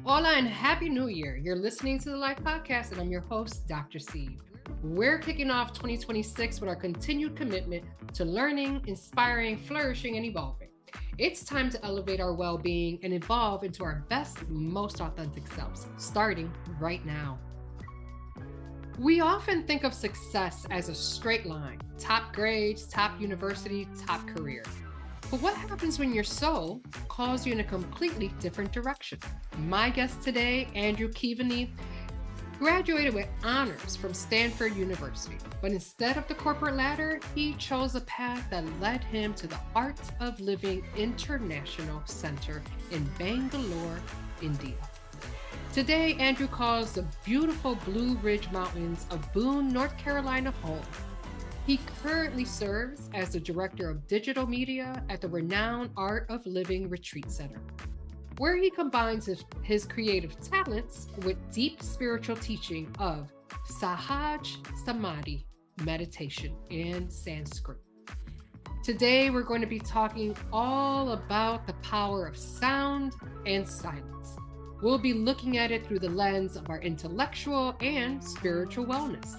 Hola and Happy New Year. You're listening to the Life Podcast, and I'm your host, Dr. Steve. We're kicking off 2026 with our continued commitment to learning, inspiring, flourishing, and evolving. It's time to elevate our well-being and evolve into our best, most authentic selves, starting right now. We often think of success as a straight line, top grades, top university, top career. But what happens when your soul calls you in a completely different direction? My guest today, Andrew Keaveney, graduated with honors from Stanford University, but instead of the corporate ladder, he chose a path that led him to the Art of Living International Center in Bangalore, India. Today, Andrew calls the beautiful Blue Ridge Mountains of Boone, North Carolina home. He currently serves as the Director of Digital Media at the renowned Art of Living Retreat Center, where he combines his creative talents with deep spiritual teaching of Sahaj Samadhi meditation in Sanskrit. Today, we're going to be talking all about the power of sound and silence. We'll be looking at it through the lens of our intellectual and spiritual wellness,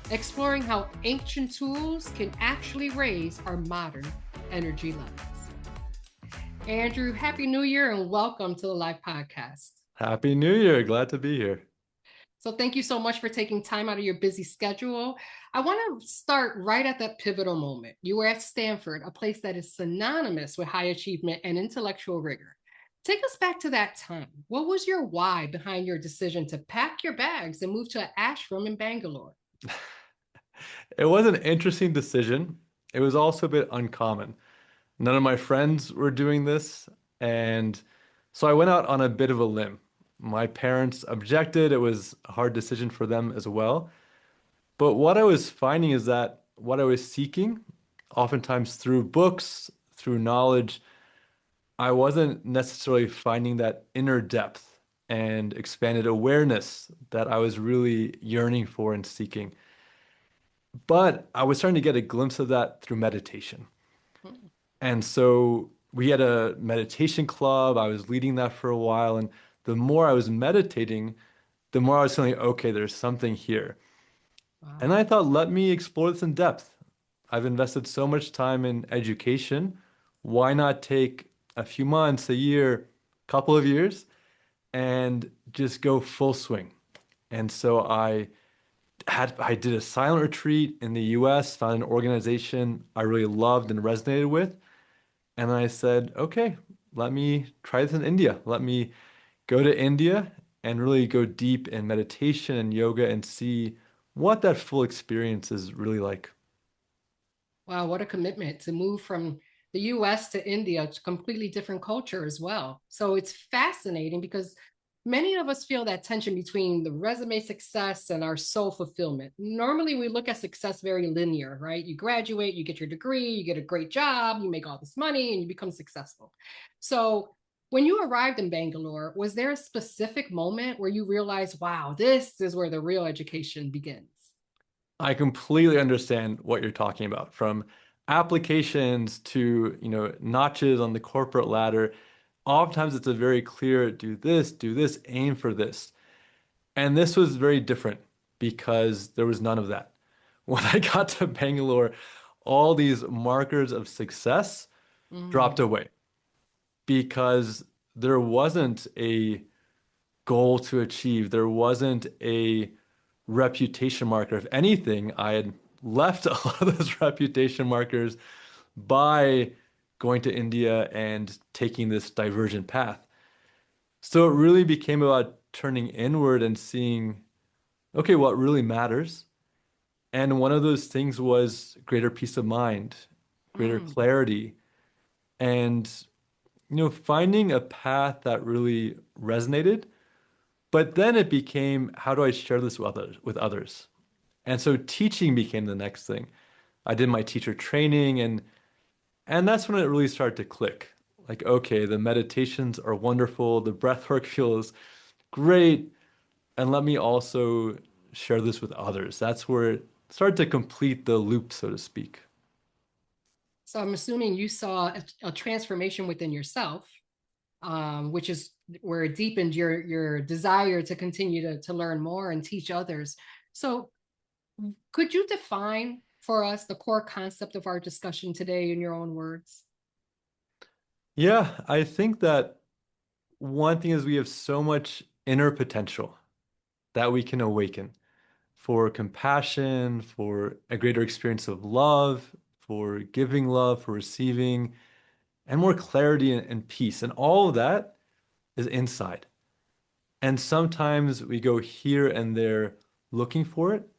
exploring how ancient tools can actually raise our modern energy levels. Andrew, Happy New Year and welcome to the Life Podcast. Happy New Year. Glad to be here. So thank you so much for taking time out of your busy schedule. I want to start right at that pivotal moment. You were at Stanford, a place that is synonymous with high achievement and intellectual rigor. Take us back to that time. What was your why behind your decision to pack your bags and move to an ashram in Bangalore? It was an interesting decision. It was also a bit uncommon. None of my friends were doing this, and so I went out on a bit of a limb. My parents objected. It was a hard decision for them as well. But what I was finding is that what I was seeking, oftentimes through books, through knowledge, I wasn't necessarily finding that inner depth and expanded awareness that I was really yearning for and seeking. But I was starting to get a glimpse of that through meditation. And so we had a meditation club. I was leading that for a while. And the more I was meditating, the more I was feeling, okay, there's something here. Wow. And I thought, let me explore this in depth. I've invested so much time in education. Why not take a few months, a year, couple of years, and just go full swing? And so I did a silent retreat in the US, found an organization I really loved and resonated with. And I said, okay, let me try this in India. Let me go to India and really go deep in meditation and yoga and see what that full experience is really like. Wow, what a commitment to move from the US to India, to completely different culture as well. So it's fascinating because many of us feel that tension between the resume success and our soul fulfillment. Normally, we look at success very linear, right? You graduate, you get your degree, you get a great job, you make all this money, and you become successful. So when you arrived in Bangalore, was there a specific moment where you realized, wow, this is where the real education begins? I completely understand what you're talking about, from applications to, notches on the corporate ladder. Oftentimes it's a very clear, do this, aim for this. And this was very different because there was none of that. When I got to Bangalore, all these markers of success dropped away because there wasn't a goal to achieve. There wasn't a reputation marker. If anything, I had left a lot of those reputation markers by going to India and taking this divergent path. So it really became about turning inward and seeing, okay, what really matters. And one of those things was greater peace of mind, greater clarity, and finding a path that really resonated. But then it became, how do I share this with others? And so teaching became the next thing. I did my teacher training, and that's when it really started to click. Like, okay, the meditations are wonderful, the breathwork feels great, and let me also share this with others. That's where it started to complete the loop, so to speak. So I'm assuming you saw a transformation within yourself, which is where it deepened your desire to continue to learn more and teach others. So could you define for us the core concept of our discussion today in your own words? Yeah, I think that one thing is we have so much inner potential that we can awaken for compassion, for a greater experience of love, for giving love, for receiving, and more clarity and peace. And all of that is inside. And sometimes we go here and there looking for it.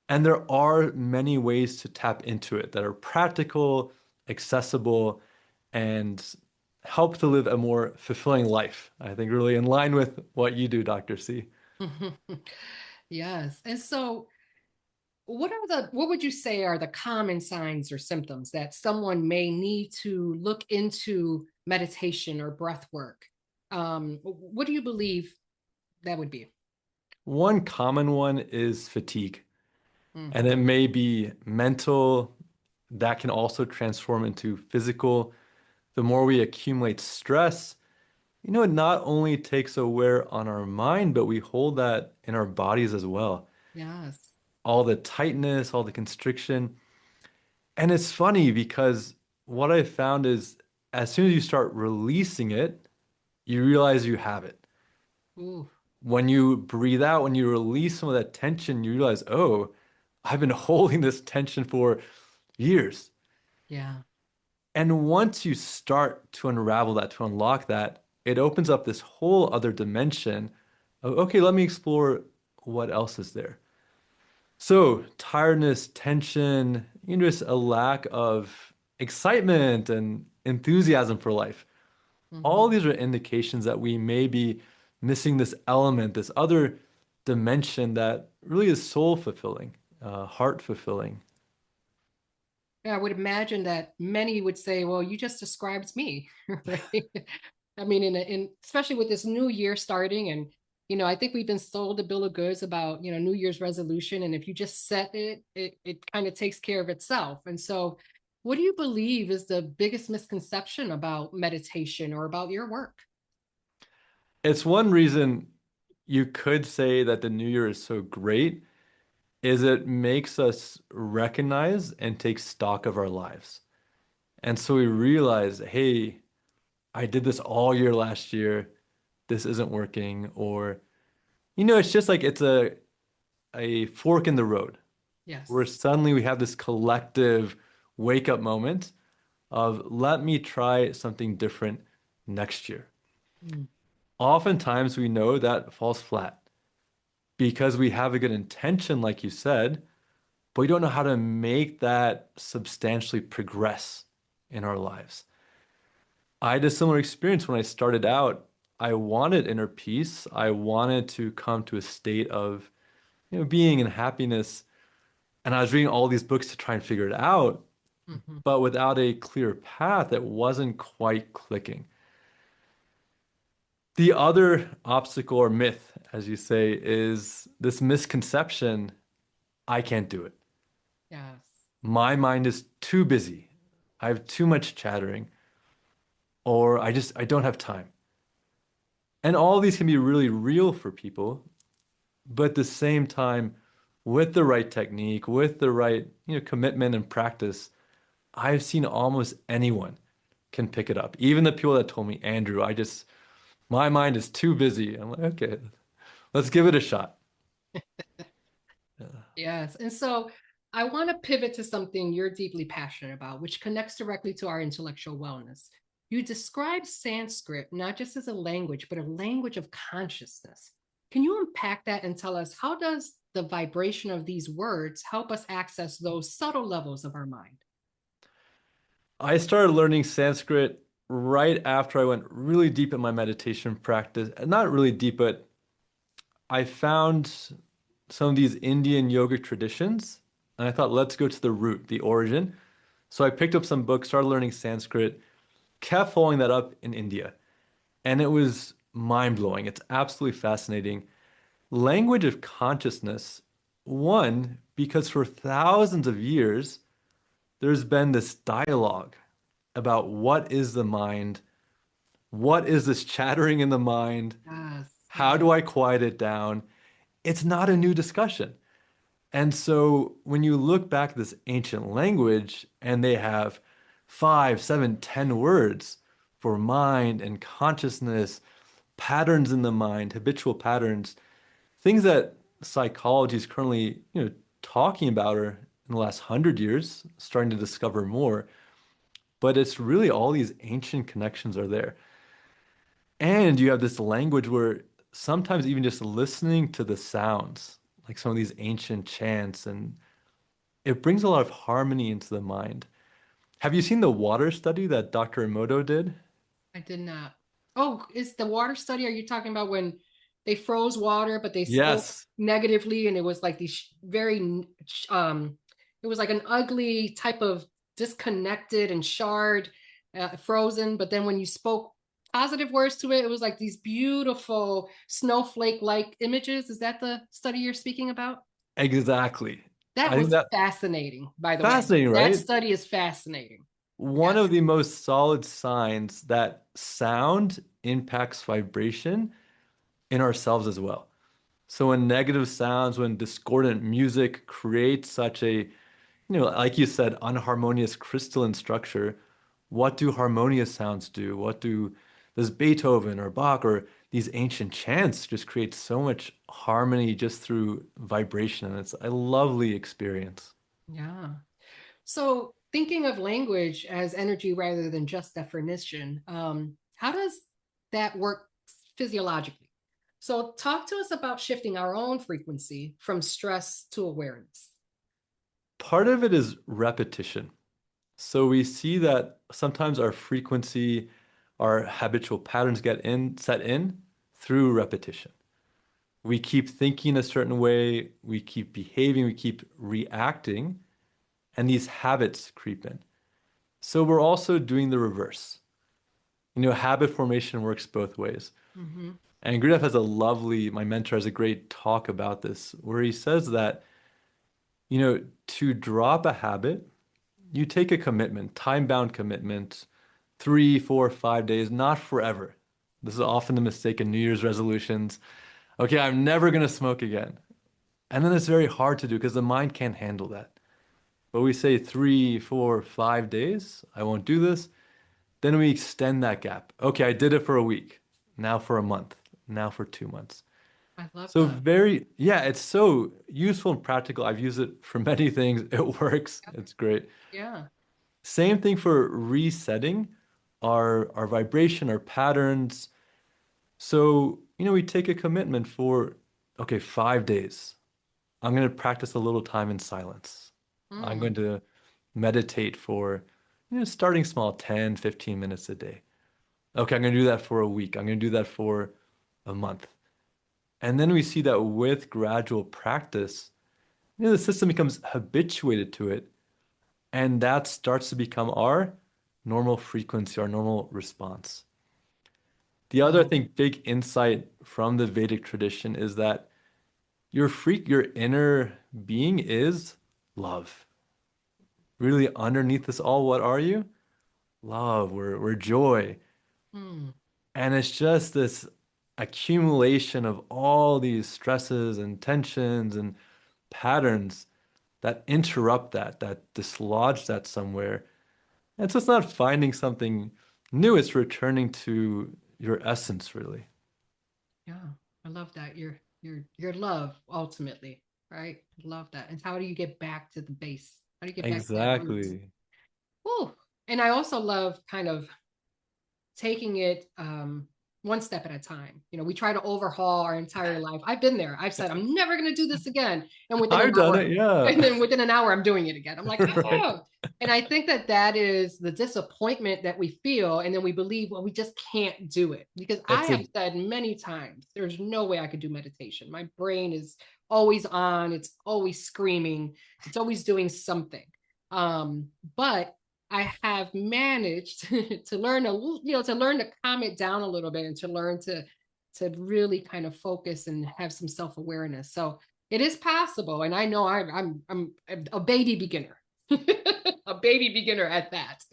And there are many ways to tap into it that are practical, accessible, and help to live a more fulfilling life. I think really in line with what you do, Dr. C. Yes. And so what would you say are the common signs or symptoms that someone may need to look into meditation or breath work? What do you believe that would be? One common one is fatigue, and Hmm. it may be mental, that can also transform into physical. The more we accumulate stress, it not only takes a wear on our mind, but we hold that in our bodies as well. Yes. All the tightness, all the constriction. And it's funny because what I found is as soon as you start releasing it, you realize you have it. Ooh, When you breathe out, when you release some of that tension, you realize, oh, I've been holding this tension for years. yeah. And once you start to unravel that, to unlock that, it opens up this whole other dimension of, okay, let me explore what else is there. So, tiredness, tension, just a lack of excitement and enthusiasm for life. All Hmm. these are indications that we may be missing this element, this other dimension that really is soul fulfilling, heart fulfilling. Yeah, I would imagine that many would say, "Well, you just described me," right? I mean, in especially with this new year starting, and I think we've been sold a bill of goods about New Year's resolution, and if you just set it, it kind of takes care of itself. And so, what do you believe is the biggest misconception about meditation or about your work? It's one reason you could say that the new year is so great is it makes us recognize and take stock of our lives. And so we realize, hey, I did this all year last year. This isn't working. Or, it's just like it's a fork in the road where Yes. suddenly we have this collective wake up moment of let me try something different next year. Mm. Oftentimes we know that falls flat because we have a good intention, like you said, but we don't know how to make that substantially progress in our lives. I had a similar experience when I started out. I wanted inner peace. I wanted to come to a state of, being and happiness. And I was reading all these books to try and figure it out, Hmm. but without a clear path, it wasn't quite clicking. The other obstacle or myth, as you say, is this misconception, I can't do it. Yes. My mind is too busy. I have too much chattering, or I don't have time. And all these can be really real for people, but at the same time, with the right technique, with the right, commitment and practice, I've seen almost anyone can pick it up. Even the people that told me, Andrew, my mind is too busy. I'm like, okay, let's give it a shot. Yeah. Yes. And so I want to pivot to something you're deeply passionate about, which connects directly to our intellectual wellness. You describe Sanskrit not just as a language, but a language of consciousness. Can you unpack that and tell us how does the vibration of these words help us access those subtle levels of our mind? I started learning Sanskrit right after I went really deep in my meditation practice. Not really deep, but I found some of these Indian yogic traditions, and I thought, let's go to the root, the origin. So I picked up some books, started learning Sanskrit, kept following that up in India, and it was mind-blowing. It's absolutely fascinating. Language of consciousness, one, because for thousands of years, there's been this dialogue about what is the mind, what is this chattering in the mind, Yes, how yes. do I quiet it down? It's not a new discussion. And so when you look back at this ancient language and they have 5, 7, 10 words for mind and consciousness, patterns in the mind, habitual patterns, things that psychology is currently, talking about or in the last 100 years, starting to discover more. But it's really all these ancient connections are there. And you have this language where sometimes even just listening to the sounds, like some of these ancient chants, and it brings a lot of harmony into the mind. Have you seen the water study that Dr. Emoto did? I did not. Oh, is the water study? Are you talking about when they froze water, but they spoke Yes, negatively, and it was like these it was like an ugly type of disconnected and shard, frozen. But then when you spoke positive words to it, it was like these beautiful snowflake-like images. Is that the study you're speaking about? exactly. That I think was that fascinating, by the way. fascinating, That right? study is fascinating. One Yes. of the most solid signs that sound impacts vibration in ourselves as well. So when negative sounds, when discordant music creates such a, like you said, unharmonious crystalline structure, what do harmonious sounds do? Does Beethoven or Bach or these ancient chants just create so much harmony just through vibration? And it's a lovely experience. Yeah. So, thinking of language as energy rather than just definition, how does that work physiologically? So, talk to us about shifting our own frequency from stress to awareness. Part of it is repetition. So we see that sometimes our frequency, our habitual patterns set in through repetition. We keep thinking a certain way, we keep behaving, we keep reacting, and these habits creep in. So we're also doing the reverse. Habit formation works both ways. Mm-hmm. And my mentor has a great talk about this, where he says that, to drop a habit, you take a commitment, time-bound commitment, 3, 4, 5 days, not forever. This is often the mistake in New Year's resolutions. Okay, I'm never going to smoke again. And then it's very hard to do because the mind can't handle that. But we say 3, 4, 5 days, I won't do this. Then we extend that gap. Okay, I did it for a week, now for a month, now for 2 months. I love So that. yeah, it's so useful and practical. I've used it for many things. It works. It's great. Yeah. Same thing for resetting our vibration, our patterns. So, we take a commitment for, okay, 5 days. I'm going to practice a little time in silence. I'm going Mm, to meditate for, starting small, 10, 15 minutes a day. Okay, I'm going to do that for a week. I'm going to do that for a month. And then we see that with gradual practice, the system becomes habituated to it. And that starts to become our normal frequency, our normal response. The other, I wow. think, big insight from the Vedic tradition is that your inner being is love. Really, underneath this all, what are you? Love. We're joy. Mm, And it's just this accumulation of all these stresses and tensions and patterns that interrupt that dislodge that somewhere. And so it's not finding something new, it's returning to your essence, really. yeah. I love that. Your love ultimately, right? I love that. And how do you get back to the base? How do you get back to that root? Exactly. Whew. And I also love kind of taking it one step at a time. We try to overhaul our entire life. I've been there. I've said, I'm never going to do this again. And within an I've done hour, it, yeah. and then within an hour, I'm doing it again. I'm like, Right. oh. And I think that is the disappointment that we feel. And then we believe, well, we just can't do it. Because I It's have a said many times, there's no way I could do meditation. My brain is always on, it's always screaming, it's always doing something. But I have managed to learn to learn to calm it down a little bit and to learn to really kind of focus and have some self-awareness. So it is possible. And I know I'm a baby beginner. a baby beginner at that.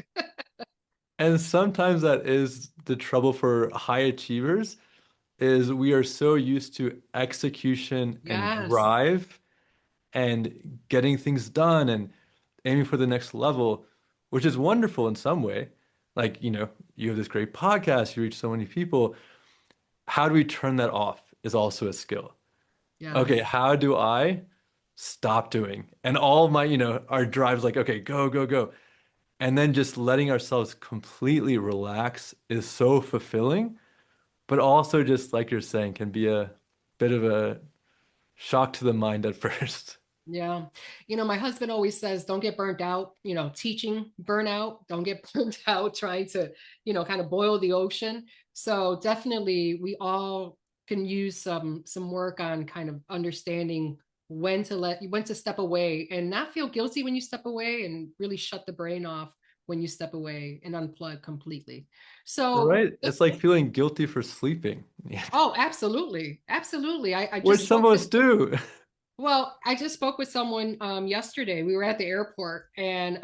And sometimes that is the trouble for high achievers is we are so used to execution and Yes. drive and getting things done and aiming for the next level, which is wonderful in some way. Like, you have this great podcast, you reach so many people. How do we turn that off is also a skill. Okay, Yes. how do I stop doing? And all my, our drives like, okay, go, go, go. And then just letting ourselves completely relax is so fulfilling, but also just like you're saying, can be a bit of a shock to the mind at first. Yeah. My husband always says, don't get burnt out, teaching burnout, don't get burnt out trying to, kind of boil the ocean. So definitely we all can use some work on kind of understanding when to step away and not feel guilty when you step away and really shut the brain off when you step away and unplug completely. So Right? It's like feeling guilty for sleeping, oh, absolutely. Absolutely. I which just some spoke of with us do. Well, I just spoke with someone yesterday. We were at the airport and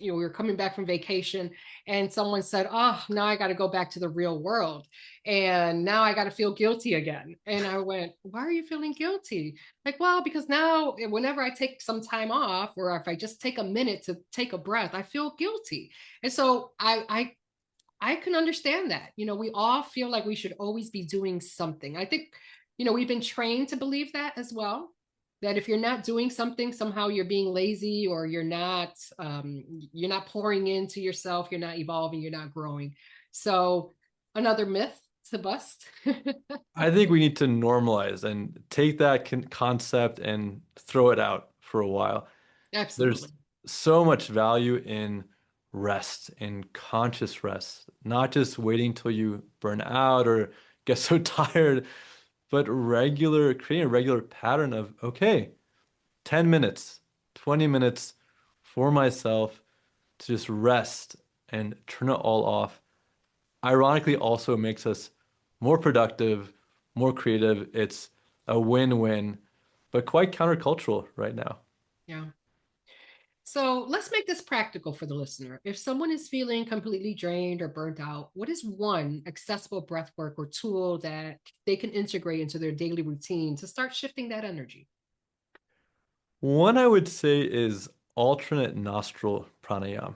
we were coming back from vacation and someone said, "Oh, now I got to go back to the real world. And now I got to feel guilty again." And I went, "Why are you feeling guilty?" Like, "Well, because now whenever I take some time off or if I just take a minute to take a breath, I feel guilty." And so I can understand that. We all feel like we should always be doing something. I think, we've been trained to believe that as well. That if you're not doing something, somehow you're being lazy or you're not pouring into yourself, you're not evolving, you're not growing. So another myth to bust. I think we need to normalize and take that concept and throw it out for a while. Absolutely. There's so much value in rest, in conscious rest, not just waiting till you burn out or get so tired, but creating a regular pattern of, okay, 10 minutes, 20 minutes for myself to just rest and turn it all off. Ironically, also makes us more productive, more creative. It's a win-win, but quite countercultural right now. Yeah. So let's make this practical for the listener. If someone is feeling completely drained or burnt out, what is one accessible breath work or tool that they can integrate into their daily routine to start shifting that energy? One I would say is alternate nostril pranayama.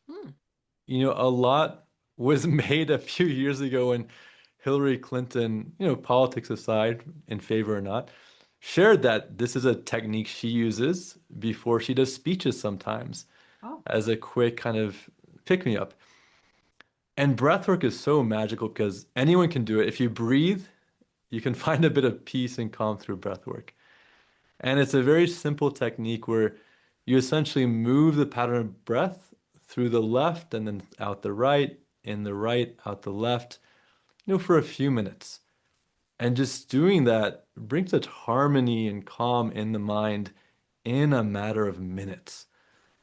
Hmm. A lot was made a few years ago when Hillary Clinton, politics aside, in favor or not, shared that this is a technique she uses before she does speeches sometimes Oh, as a quick kind of pick me up. And breathwork is so magical because anyone can do it. If you breathe, you can find a bit of peace and calm through breathwork. And it's a very simple technique where you essentially move the pattern of breath through the left and then out the right, in the right, out the left, for a few minutes. And just doing that brings such harmony and calm in the mind in a matter of minutes.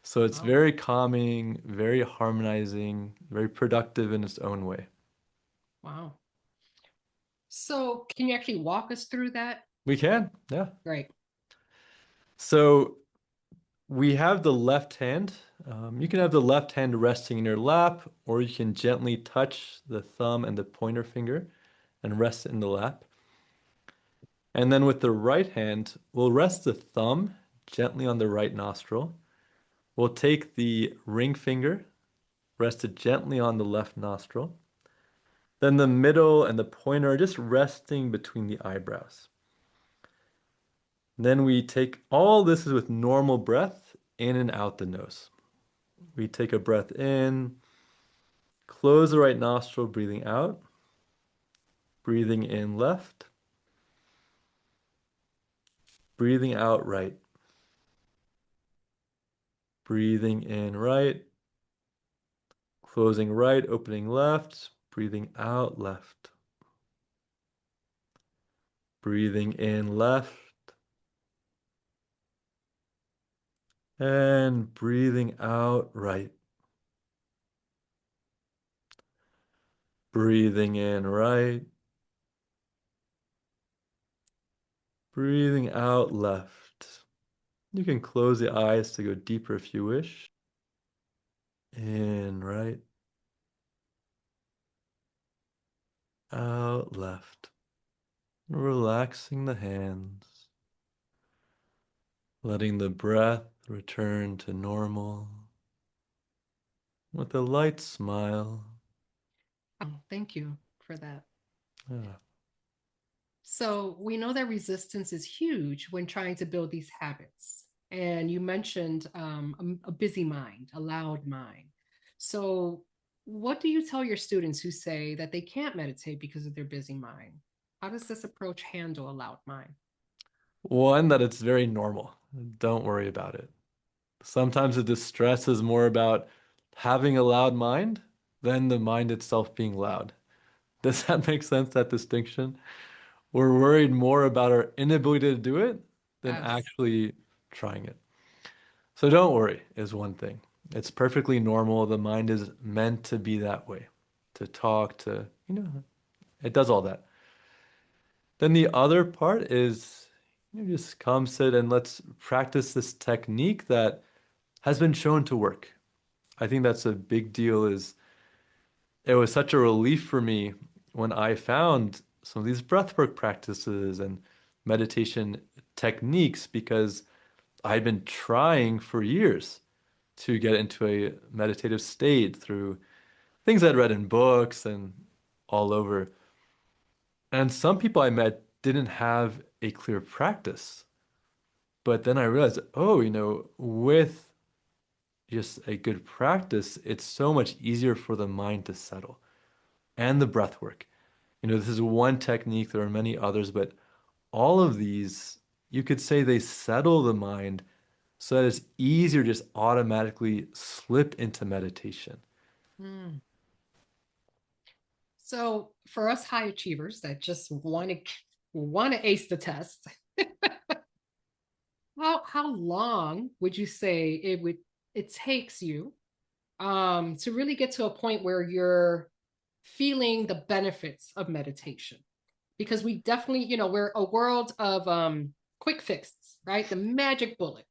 So it's wow. very calming, very harmonizing, very productive in its own way. Wow. So can you actually walk us through that? We can, yeah. Great. So we have the left hand. You can have the left hand resting in your lap, or you can gently touch the thumb and the pointer finger and rest in the lap. And then with the right hand, we'll rest the thumb gently on the right nostril. We'll take the ring finger, rest it gently on the left nostril. Then the middle and the pointer are just resting between the eyebrows. Then we take all this is with normal breath in and out the nose. We take a breath in, close the right nostril, breathing out, breathing in left, breathing out right, breathing in right, closing right, opening left, breathing out left, breathing in left, and breathing out right, breathing in right, breathing out left. You can close the eyes to go deeper if you wish. In right, out left. Relaxing the hands, letting the breath return to normal with a light smile. Oh, thank you for that. Ah. So we know that resistance is huge when trying to build these habits. And you mentioned a busy mind, a loud mind. So, what do you tell your students who say that they can't meditate because of their busy mind? How does this approach handle a loud mind? One, that it's very normal. Don't worry about it. Sometimes the distress is more about having a loud mind than the mind itself being loud. Does that make sense, that distinction? We're worried more about our inability to do it than Yes. actually trying it. So don't worry is one thing. It's perfectly normal. The mind is meant to be that way, to talk, it does all that. Then the other part is just come sit and let's practice this technique that has been shown to work. I think that's a big deal is it was such a relief for me when I found some of these breathwork practices and meditation techniques because I'd been trying for years to get into a meditative state through things I'd read in books and all over. And some people I met didn't have a clear practice. But then I realized, oh, with just a good practice, it's so much easier for the mind to settle and the breath work. This is one technique. There are many others, but all of these, you could say they settle the mind so that it's easier to just automatically slip into meditation. Hmm. So, for us high achievers that just want to ace the test, how long would you say it takes you to really get to a point where you're feeling the benefits of meditation? Because we definitely, we're a world of quick fixes, right? The magic bullet.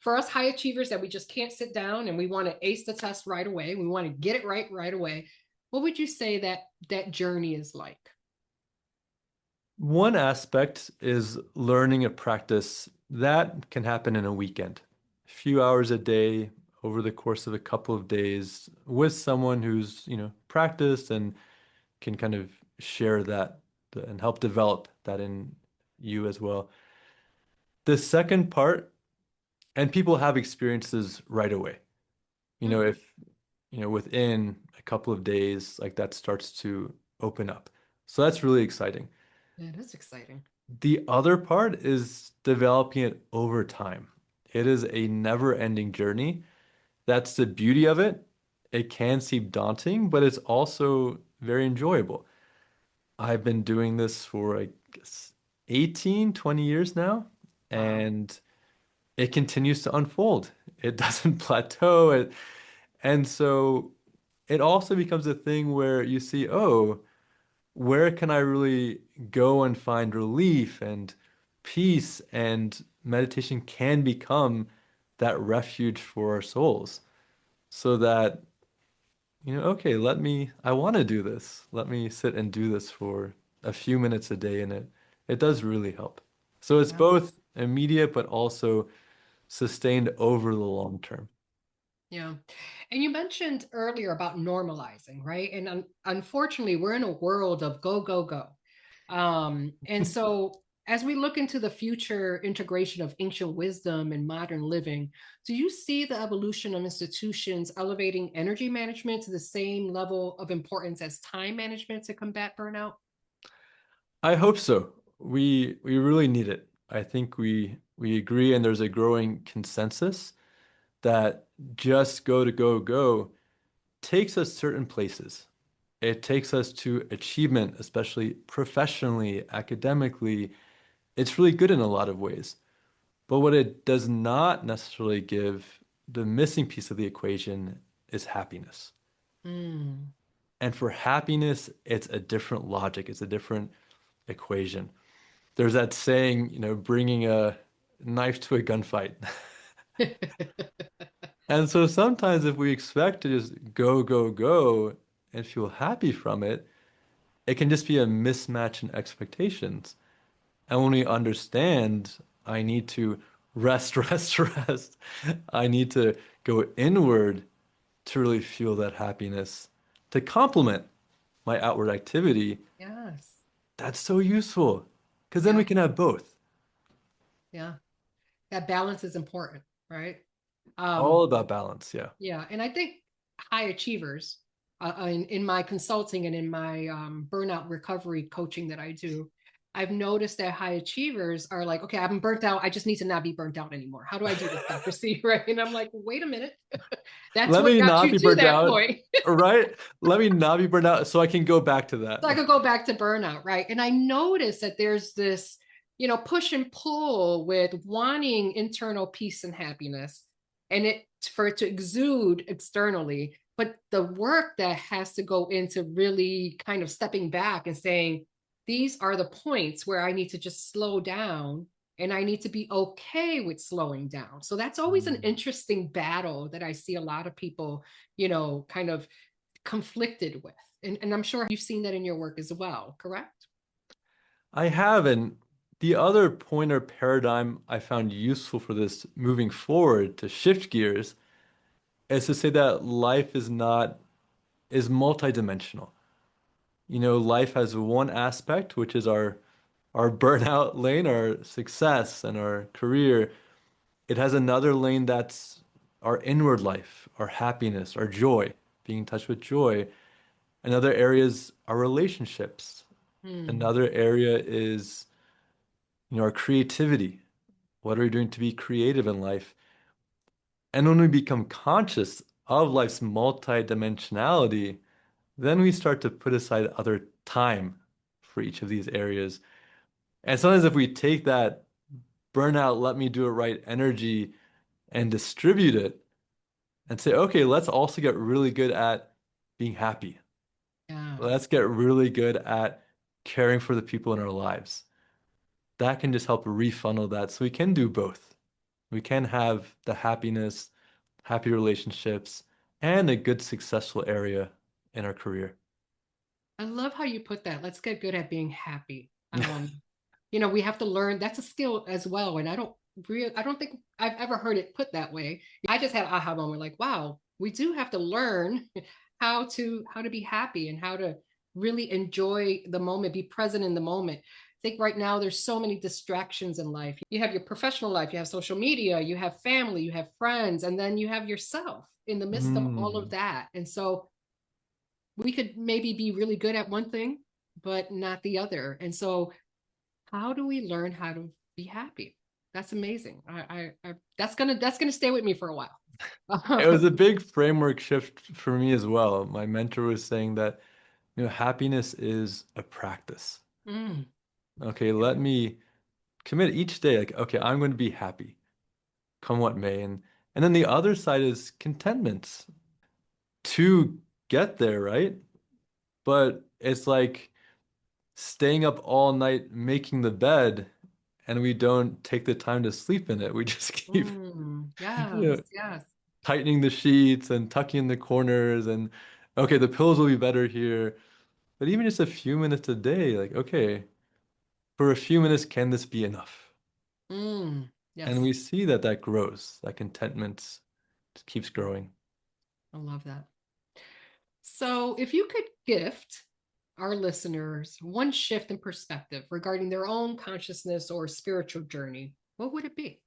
For us high achievers that we just can't sit down and we want to ace the test right away, we want to get it right away. What would you say that journey is like? One aspect is learning a practice that can happen in a weekend, a few hours a day over the course of a couple of days with someone who's, practiced and can kind of share that and help develop that in you as well. The second part, and people have experiences right away. Hmm, If, within a couple of days, like that starts to open up. So that's really exciting. it is exciting. The other part is developing it over time. It is a never-ending journey. That's the beauty of it. It can seem daunting, but it's also very enjoyable. I've been doing this for, I guess, 18, 20 years now, Wow. and it continues to unfold. It doesn't plateau. And so it also becomes a thing where you see, oh, where can I really go and find relief and peace? And meditation can become that refuge for our souls so that, okay, I want to do this. Let me sit and do this for a few minutes a day, and it does really help. So it's Yeah. both immediate, but also sustained over the long term. Yeah. And you mentioned earlier about normalizing, right? And unfortunately, we're in a world of go, go, go. And so, as we look into the future integration of ancient wisdom and modern living, do you see the evolution of institutions elevating energy management to the same level of importance as time management to combat burnout? I hope so. We really need it. I think we agree, and there's a growing consensus that just go to go go takes us certain places. It takes us to achievement, especially professionally, academically. It's really good in a lot of ways. But what it does not necessarily give, the missing piece of the equation is happiness. Mm, And for happiness, it's a different logic, it's a different equation. There's that saying, bringing knife to a gunfight. And so sometimes if we expect to just go, go, go and feel happy from it, it can just be a mismatch in expectations. And when we understand, I need to rest, rest, rest, I need to go inward to really feel that happiness, to complement my outward activity, Yes. that's so useful because then Yeah. we can have both. Yeah. That balance is important, right? All Um, about balance. Yeah. yeah. And I think high achievers in my consulting and in my burnout recovery coaching that I do, I've noticed that high achievers are like, okay, I'm burnt out. I just need to not be burnt out anymore. How do I do this, Dr. C? Right. And I'm like, wait a minute. That's Let what me got not you be to burnt that out, point. right? Let me not be burnt out so I can go back to So I that. could go back to burnout, right? And I noticed that there's this, push and pull with wanting internal peace and happiness and it for it to exude externally. But the work that has to go into really kind of stepping back and saying, these are the points where I need to just slow down and I need to be okay with slowing down. So that's always an Mm. interesting battle that I see a lot of people, kind of conflicted with. And I'm sure you've seen that in your work as well, correct? I haven't. The other point or paradigm I found useful for this moving forward to shift gears is to say that life is multidimensional. Life has one aspect, which is our burnout lane, our success and our career. It has another lane that's our inward life, our happiness, our joy, being in touch with joy. Another area is our relationships. Hmm. Another area is, our creativity. What are we doing to be creative in life? And when we become conscious of life's multidimensionality, then we start to put aside other time for each of these areas. And sometimes if we take that burnout, let me do it right energy and distribute it and say, okay, let's also get really good at being happy. Let's Yes. get really good at caring for the people in our lives. That can just help refunnel that so we can do both. We can have the happiness, happy relationships, and a good successful area in our career. I love how you put that. Let's get good at being happy. We have to learn that's a skill as well. And I don't think I've ever heard it put that way. I just had an aha moment like, wow, we do have to learn how to be happy and how to really enjoy the moment, be present in the moment. I think right now there's so many distractions in life. You have your professional life, you have social media, you have family, you have friends, and then you have yourself in the midst of all of Mm. that. And so we could maybe be really good at one thing, but not the other. And so how do we learn how to be happy? That's amazing. That's gonna stay with me for a while. It was a big framework shift for me as well. My mentor was saying that, happiness is a practice. Mm, Okay, let me commit each day, like, okay, I'm going to be happy, come what may. And then the other side is contentment to get there, right? But it's like staying up all night making the bed and we don't take the time to sleep in it. We just keep, you yes, know, yes. tightening the sheets and tucking in the corners and okay, the pillows will be better here. But even just a few minutes a day, like, okay, for a few minutes, can this be enough? And Yes, we see that that grows, that contentment just keeps growing. I love that. So, if you could gift our listeners one shift in perspective regarding their own consciousness or spiritual journey, what would it be?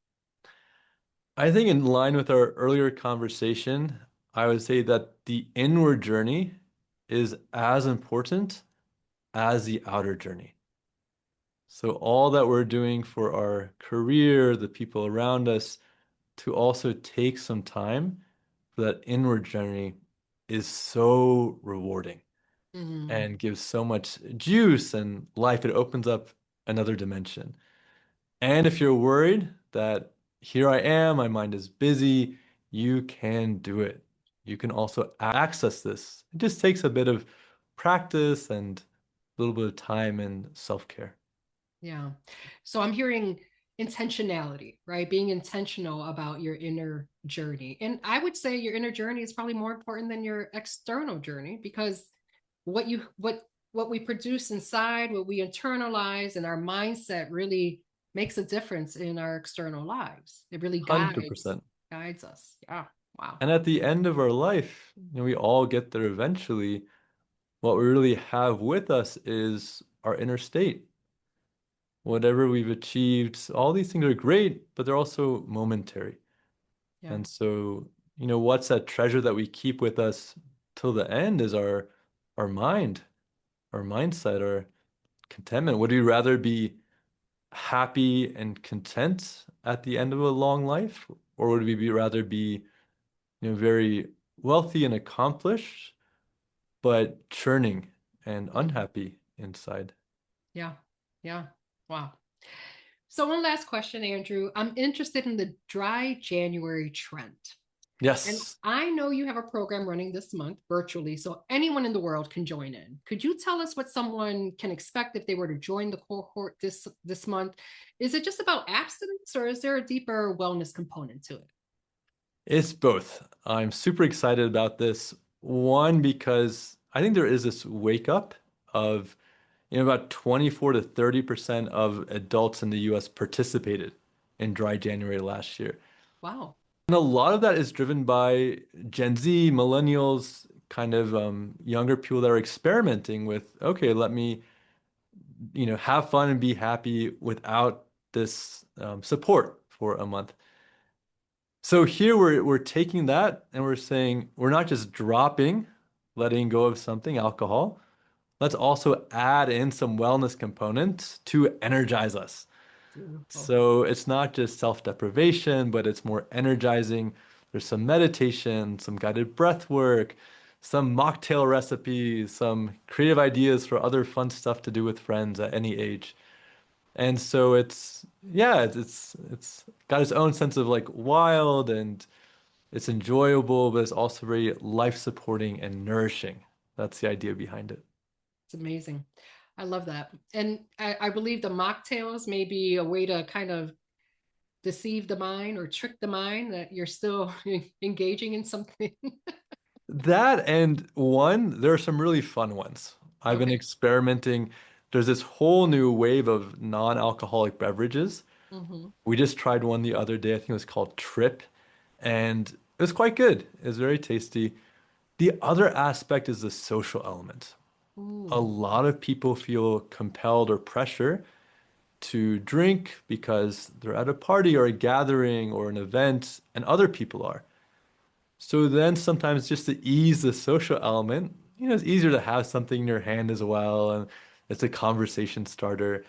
I think in line with our earlier conversation, I would say that the inward journey is as important as the outer journey. So all that we're doing for our career, the people around us, to also take some time for that inward journey is so rewarding Mm, and gives so much juice and life. It opens up another dimension. And if you're worried that here I am, my mind is busy, you can do it. You can also access this. It just takes a bit of practice and a little bit of time and self-care. yeah. So I'm hearing intentionality, right? Being intentional about your inner journey. And I would say your inner journey is probably more important than your external journey, because what we produce inside, what we internalize, and our mindset really makes a difference in our external lives. It really guides 100%. guides us. Yeah. Wow. And at the end of our life, we all get there eventually. What we really have with us is our inner state. Whatever we've achieved, all these things are great, but they're also momentary. Yeah. And so, what's that treasure that we keep with us till the end is our mind, our mindset, our contentment. Would you rather be happy and content at the end of a long life, or would we rather be, very wealthy and accomplished, but churning and Mhm. unhappy inside? Yeah. Yeah. Wow. So one last question, Andrew. I'm interested in the dry January trend. And Yes. I know you have a program running this month virtually, so anyone in the world can join in. Could you tell us what someone can expect if they were to join the cohort this month? Is it just about abstinence, or is there a deeper wellness component to it? It's both. I'm super excited about this. One, because I think there is this wake up of, about 24 to 30% of adults in the US participated in Dry January last year. Wow. And a lot of that is driven by Gen Z, millennials, kind of younger people that are experimenting with, okay, let me, have fun and be happy without this support for a month. So here we're taking that and we're saying we're not just dropping, letting go of something, alcohol. Let's also add in some wellness components to energize us. Beautiful. So it's not just self-deprivation, but it's more energizing. There's some meditation, some guided breath work, some mocktail recipes, some creative ideas for other fun stuff to do with friends at any age. And so it's yeah, it's got its own sense of like wild, and it's enjoyable, but it's also very life supporting and nourishing. That's the idea behind it. It's amazing. I love that. And I believe the mocktails may be a way to kind of deceive the mind or trick the mind that you're still engaging in something. That and one, there are some really fun ones. I've been Okay. experimenting. There's this whole new wave of non-alcoholic beverages. Hmm. We just tried one the other day. I think it was called Trip, and it was quite good. It was very tasty. The other aspect is the social element. A Ooh. lot of people feel compelled or pressure to drink because they're at a party or a gathering or an event and other people are. So then sometimes just to ease the social element, it's easier to have something in your hand as well, and it's a conversation starter.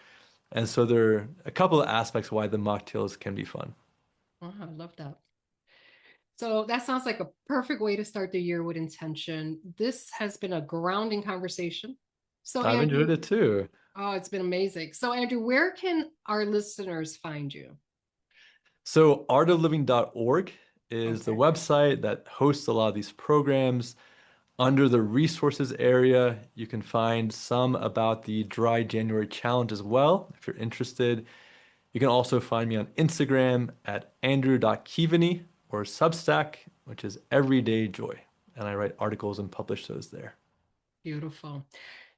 And so there are a couple of aspects why the mocktails can be fun. Oh, I love that. So that sounds like a perfect way to start the year with intention. This has been a grounding conversation. So, I've enjoyed Andrew, it too. oh, it's been amazing. So, Andrew, where can our listeners find you? So artofliving.org is the Okay. website that hosts a lot of these programs. Under the resources area, you can find some about the Dry January Challenge as well, if you're interested. You can also find me on Instagram at andrew.keaveney or Substack, which is Everyday Joy. And I write articles and publish those there. Beautiful.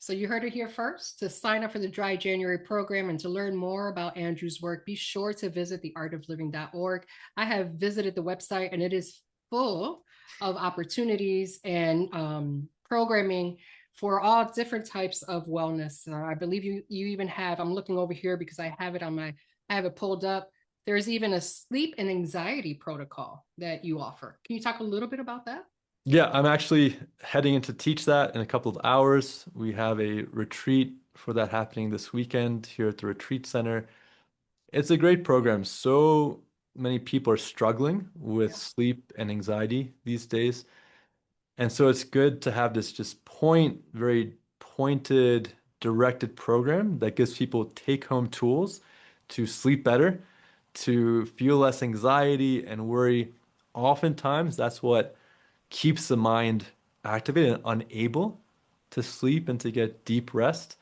So you heard it here first. To sign up for the Dry January program and to learn more about Andrew's work, be sure to visit theartofliving.org. I have visited the website and it is full of opportunities and programming for all different types of wellness. I believe you even have, I'm looking over here because I have it I have it pulled up. There's even a sleep and anxiety protocol that you offer. Can you talk a little bit about that? Yeah, I'm actually heading in to teach that in a couple of hours. We have a retreat for that happening this weekend here at the retreat center. It's a great program. So many people are struggling with Yeah. sleep and anxiety these days. And so it's good to have this just very pointed, directed program that gives people take-home tools to sleep better, to feel less anxiety and worry. Oftentimes, that's what keeps the mind activated and unable to sleep and to get deep rest.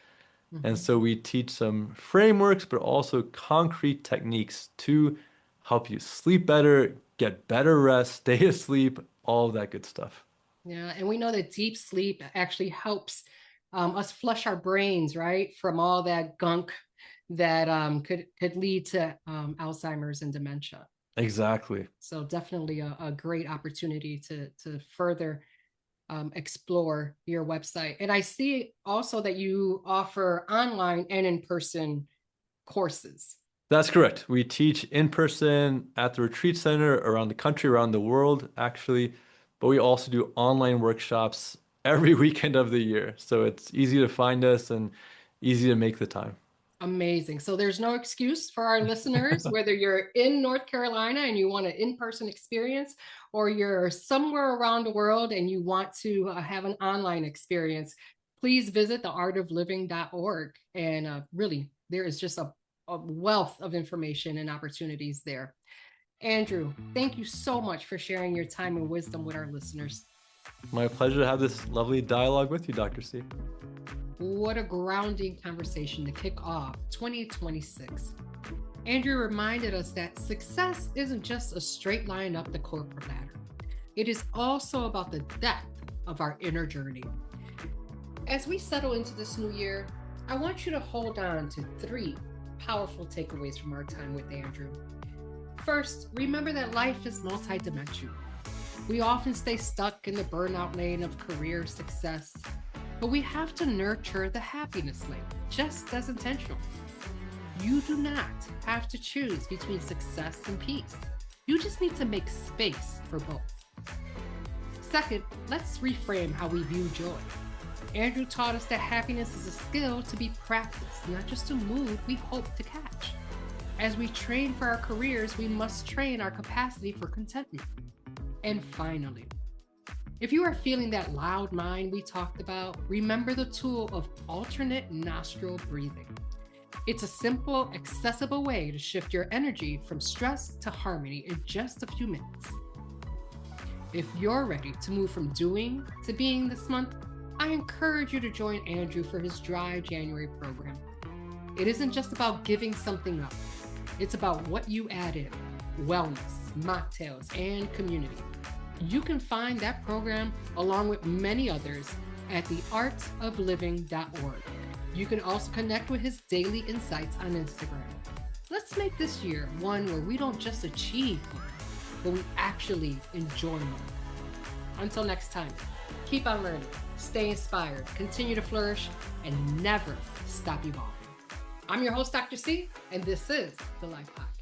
And so we teach some frameworks, but also concrete techniques to help you sleep better, get better rest, stay asleep, all of that good stuff. Yeah, and we know that deep sleep actually helps us flush our brains, right, from all that gunk that could lead to Alzheimer's and dementia. Exactly. So definitely a great opportunity to further explore your website. And I see also that you offer online and in-person courses. That's correct. We teach in person at the retreat center around the country, around the world, actually. But we also do online workshops every weekend of the year. So it's easy to find us and easy to make the time. Amazing. So there's no excuse for our listeners, whether you're in North Carolina and you want an in-person experience, or you're somewhere around the world and you want to have an online experience, please visit theartofliving.org. And really, there is just a wealth of information and opportunities there. Andrew, thank you so much for sharing your time and wisdom with our listeners. My pleasure to have this lovely dialogue with you, Dr. C. What a grounding conversation to kick off 2026. Andrew reminded us that success isn't just a straight line up the corporate ladder. It is also about the depth of our inner journey. As we settle into this new year, I want you to hold on to 3 powerful takeaways from our time with Andrew. First, remember that life is multidimensional. We often stay stuck in the burnout lane of career success, but we have to nurture the happiness lane just as intentional. You do not have to choose between success and peace. You just need to make space for both. Second, let's reframe how we view joy. Andrew taught us that happiness is a skill to be practiced, not just a mood we hope to catch. As we train for our careers, we must train our capacity for contentment. And finally, if you are feeling that loud mind we talked about, remember the tool of alternate nostril breathing. It's a simple, accessible way to shift your energy from stress to harmony in just a few minutes. If you're ready to move from doing to being this month, I encourage you to join Andrew for his Dry January program. It isn't just about giving something up. It's about what you add in: wellness, mocktails, and community. You can find that program along with many others at theartofliving.org. You can also connect with his daily insights on Instagram. Let's make this year one where we don't just achieve more, but we actually enjoy more. Until next time, keep on learning, stay inspired, continue to flourish, and never stop evolving. I'm your host, Dr. C, and this is The Life Podcast.